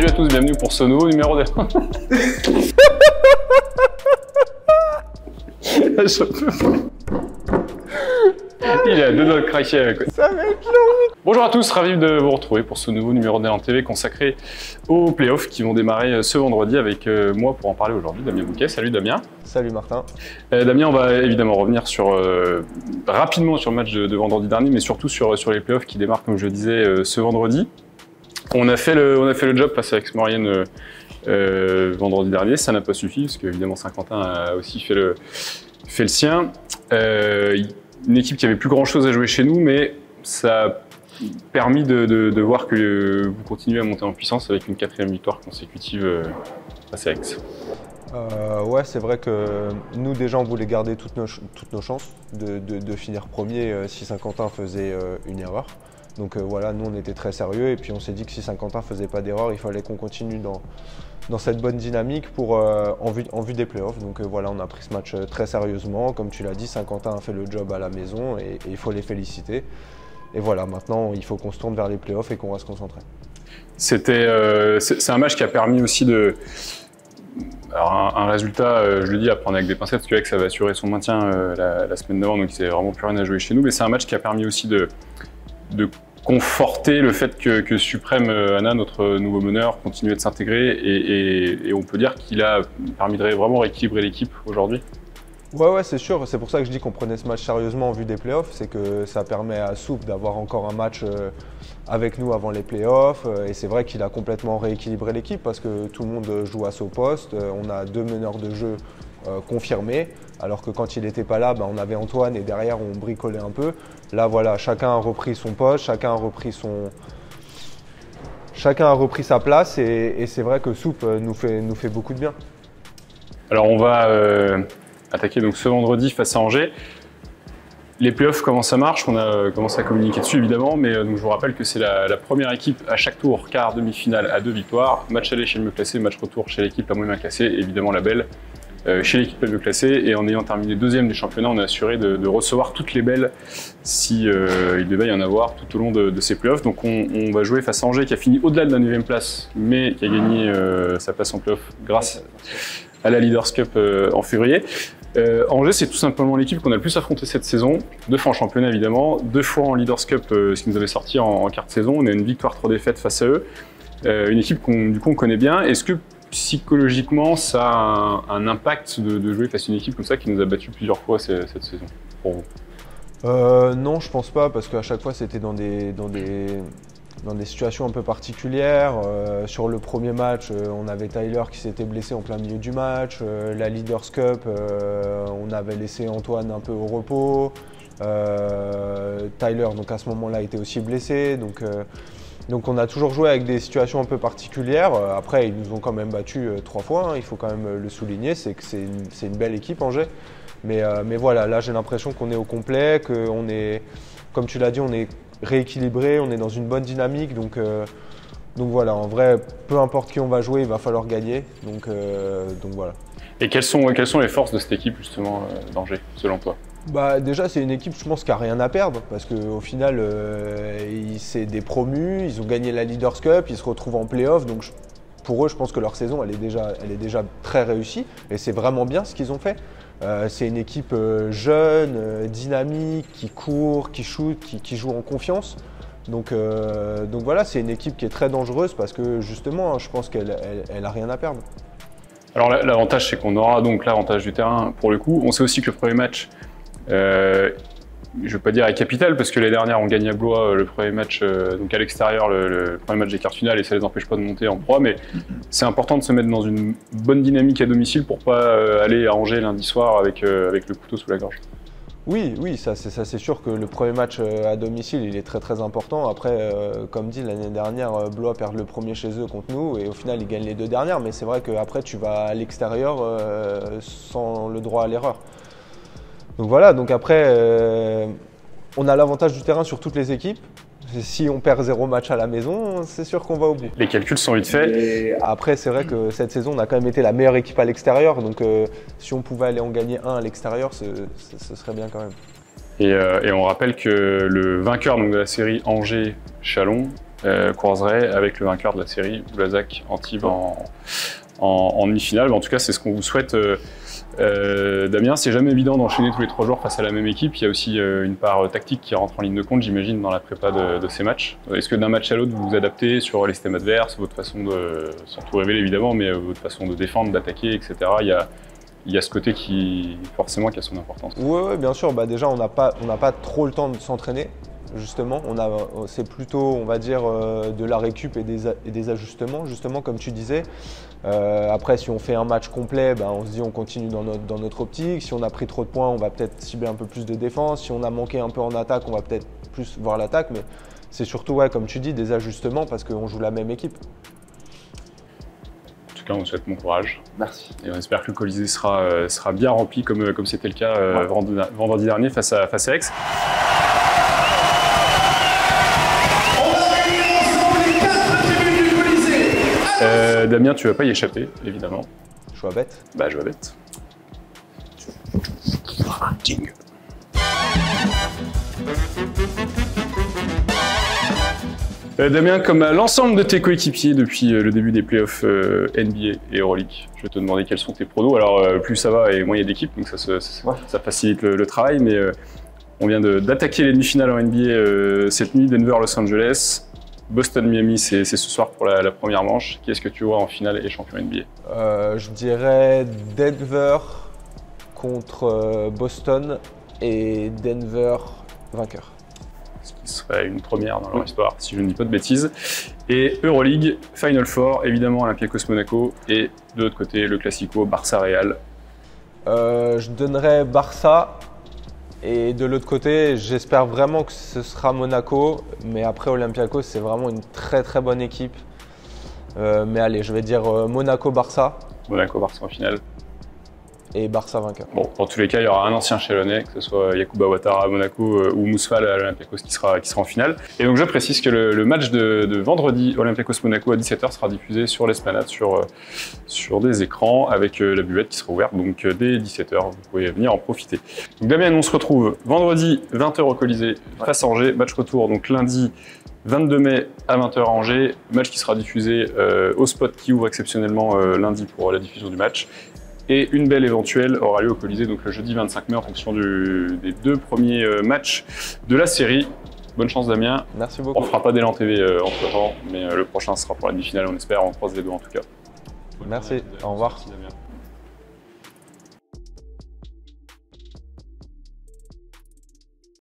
Salut à tous, bienvenue pour ce nouveau numéro de... Il est à deux doigts de craquer avec. Ça va être long. Bonjour à tous, ravi de vous retrouver pour ce nouveau numéro d'Élan TV consacré aux playoffs qui vont démarrer ce vendredi avec moi pour en parler aujourd'hui, Damien Bouquet. Salut Damien. Salut Martin. Damien, on va évidemment revenir rapidement sur le match de vendredi dernier, mais surtout sur les playoffs qui démarrent, comme je le disais, ce vendredi. On a fait le job face à Aix-Maurienne vendredi dernier, ça n'a pas suffi, parce qu'évidemment Saint-Quentin a aussi fait le sien. Une équipe qui avait plus grand chose à jouer chez nous, mais ça a permis de voir que vous continuez à monter en puissance avec une 4e victoire consécutive face à Aix. Ouais, c'est vrai que nous déjà on voulait garder toutes nos chances de finir premier si Saint-Quentin faisait une erreur. Donc voilà, nous on était très sérieux et puis on s'est dit que si Saint-Quentin faisait pas d'erreur, il fallait qu'on continue dans cette bonne dynamique en vue des playoffs. Donc voilà, on a pris ce match très sérieusement. Comme tu l'as dit, Saint-Quentin a fait le job à la maison et il faut les féliciter. Et voilà, maintenant il faut qu'on se tourne vers les playoffs et qu'on va se concentrer. C'est un match qui a permis aussi de... Alors un résultat, je le dis à prendre avec des pincettes, parce que Aix avait assuré son maintien la semaine d'avant, donc il n'y avait vraiment plus rien à jouer chez nous. Mais c'est un match qui a permis aussi de conforter le fait que Suprême Anna, notre nouveau meneur, continue de s'intégrer et on peut dire qu'il a permis de vraiment rééquilibrer l'équipe aujourd'hui. Ouais, c'est sûr. C'est pour ça que je dis qu'on prenait ce match sérieusement en vue des playoffs. C'est que ça permet à Soupe d'avoir encore un match avec nous avant les playoffs. Et c'est vrai qu'il a complètement rééquilibré l'équipe parce que tout le monde joue à son poste. On a 2 meneurs de jeu confirmés. Alors que quand il n'était pas là, on avait Antoine et derrière on bricolait un peu. Là voilà, chacun a repris son poste, chacun a repris sa place et c'est vrai que Soupe nous fait beaucoup de bien. Alors on va attaquer donc ce vendredi face à Angers. Les playoffs, comment ça marche? On a commencé à communiquer dessus évidemment, mais donc je vous rappelle que c'est la première équipe à chaque tour, quart, demi-finale à 2 victoires. Match aller chez le mieux classé, match retour chez l'équipe la moins bien classée, évidemment la belle. Chez l'équipe la mieux classée, et en ayant terminé 2e des championnats, on est assuré de recevoir toutes les belles si il devait y en avoir tout au long de ces playoffs. Donc on va jouer face à Angers qui a fini au-delà de la 9e place, mais qui a gagné sa place en playoff grâce à la Leaders Cup en février. Angers, c'est tout simplement l'équipe qu'on a le plus affronté cette saison, 2 fois en championnat évidemment, 2 fois en Leaders Cup, ce qui nous avait sorti en quart de saison. On a une victoire, 3 défaites face à eux. Une équipe qu'on connaît bien. Est-ce que psychologiquement, ça a un impact de jouer face à une équipe comme ça qui nous a battu plusieurs fois cette saison pour vous? Non, je pense pas, parce qu'à chaque fois c'était dans des situations un peu particulières. Sur le premier match, on avait Tyler qui s'était blessé en plein milieu du match. La Leaders Cup, on avait laissé Antoine un peu au repos. Tyler, donc à ce moment-là, était aussi blessé. Donc on a toujours joué avec des situations un peu particulières. Après, ils nous ont quand même battus 3 fois, hein, il faut quand même le souligner, c'est que c'est une belle équipe, Angers. Mais voilà, là j'ai l'impression qu'on est au complet, qu'on est, comme tu l'as dit, on est rééquilibré, on est dans une bonne dynamique. Donc voilà, en vrai, peu importe qui on va jouer, il va falloir gagner. Donc voilà. Et quelles sont les forces de cette équipe justement d'Angers, selon toi? Déjà, c'est une équipe, je pense, qui n'a rien à perdre parce qu'au final, c'est des promus, ils ont gagné la Leaders Cup, ils se retrouvent en play-off. Donc, pour eux, je pense que leur saison, elle est déjà très réussie et c'est vraiment bien ce qu'ils ont fait. C'est une équipe jeune, dynamique, qui court, qui shoot, qui joue en confiance. Donc voilà, c'est une équipe qui est très dangereuse parce que justement, je pense qu'elle n'a rien à perdre. Alors, l'avantage, c'est qu'on aura donc l'avantage du terrain pour le coup. On sait aussi que le premier match, je ne veux pas dire est capital parce que les dernières ont gagné à Blois le premier match donc à l'extérieur, le premier match des quarts finales, et ça ne les empêche pas de monter en Pro, mais c'est important de se mettre dans une bonne dynamique à domicile pour ne pas aller à Angers lundi soir avec le couteau sous la gorge. Oui, ça c'est sûr que le premier match à domicile il est très important. Après, comme dit l'année dernière, Blois perd le premier chez eux contre nous et au final ils gagnent les 2 dernières, mais c'est vrai qu'après tu vas à l'extérieur sans le droit à l'erreur. Donc voilà, donc après, on a l'avantage du terrain sur toutes les équipes. Si on perd 0 match à la maison, c'est sûr qu'on va au bout. Les calculs sont vite faits. Et après, c'est vrai que cette saison, on a quand même été la meilleure équipe à l'extérieur. Donc si on pouvait aller en gagner un à l'extérieur, ce serait bien quand même. Et on rappelle que le vainqueur donc, de la série Angers-Chalon croiserait avec le vainqueur de la série, Boulazac Antibes en demi-finale. En tout cas, c'est ce qu'on vous souhaite. Damien, c'est jamais évident d'enchaîner tous les 3 jours face à la même équipe. Il y a aussi une part tactique qui rentre en ligne de compte, j'imagine, dans la prépa de ces matchs. Est-ce que d'un match à l'autre, vous vous adaptez sur les systèmes adverses, votre façon de, sans tout révéler évidemment, mais votre façon de défendre, d'attaquer, etc. Il y a ce côté qui, forcément, qui a son importance. Oui, bien sûr. Bah, déjà, on n'a pas trop le temps de s'entraîner. Justement, c'est plutôt, on va dire, de la récup et des ajustements, justement, comme tu disais. Après, si on fait un match complet, ben, on se dit on continue dans notre optique. Si on a pris trop de points, on va peut-être cibler un peu plus de défense. Si on a manqué un peu en attaque, on va peut-être plus voir l'attaque. Mais c'est surtout, ouais, comme tu dis, des ajustements parce qu'on joue la même équipe. En tout cas, on vous souhaite bon courage. Merci. Et on espère que le Colisée sera bien rempli comme c'était le cas vendredi dernier face à Aix. Damien, tu vas pas y échapper, évidemment. Je vois bête. Bah, je vois bête. Damien, comme à l'ensemble de tes coéquipiers depuis le début des playoffs NBA et Euroleague, je vais te demander quels sont tes pronos. Alors, plus ça va et moins il y a d'équipes, donc ça facilite le travail, mais on vient d'attaquer les demi-finales en NBA cette nuit, Denver-Los Angeles. Boston-Miami, c'est ce soir pour la première manche. Qui est-ce que tu vois en finale et champion NBA? Je dirais Denver contre Boston et Denver vainqueur. Ce qui serait une première dans leur histoire, si je ne dis pas de bêtises. Et Euroleague, Final Four, évidemment Olympiakos-Monaco. Et de l'autre côté, le Classico, Barça-Real. Je donnerais Barça. Et de l'autre côté, j'espère vraiment que ce sera Monaco, mais après Olympiakos, c'est vraiment une très très bonne équipe. Mais allez, je vais dire Monaco-Barça. Monaco-Barça en finale. Et Barça vainqueur. Bon, dans tous les cas, il y aura un ancien chalonnais, que ce soit Yacouba Ouattara à Monaco ou Mousfal à l'Olympiakos qui sera en finale. Et donc je précise que le match de vendredi, Olympiakos-Monaco à 17h, sera diffusé sur l'Esplanade, sur des écrans, avec la buvette qui sera ouverte donc dès 17h. Vous pouvez venir en profiter. Donc Damien, on se retrouve vendredi 20h au Colisée face à Angers, match retour donc lundi 22 mai à 20h à Angers, match qui sera diffusé au spot qui ouvre exceptionnellement lundi pour la diffusion du match. Et une belle éventuelle aura lieu au Colisée donc le jeudi 25 mai en fonction des 2 premiers matchs de la série. Bonne chance Damien. Merci beaucoup. On ne fera pas d'élan TV entre temps, mais le prochain sera pour la demi-finale, on espère, on croise les doigts en tout cas. Merci, au revoir. Merci Damien.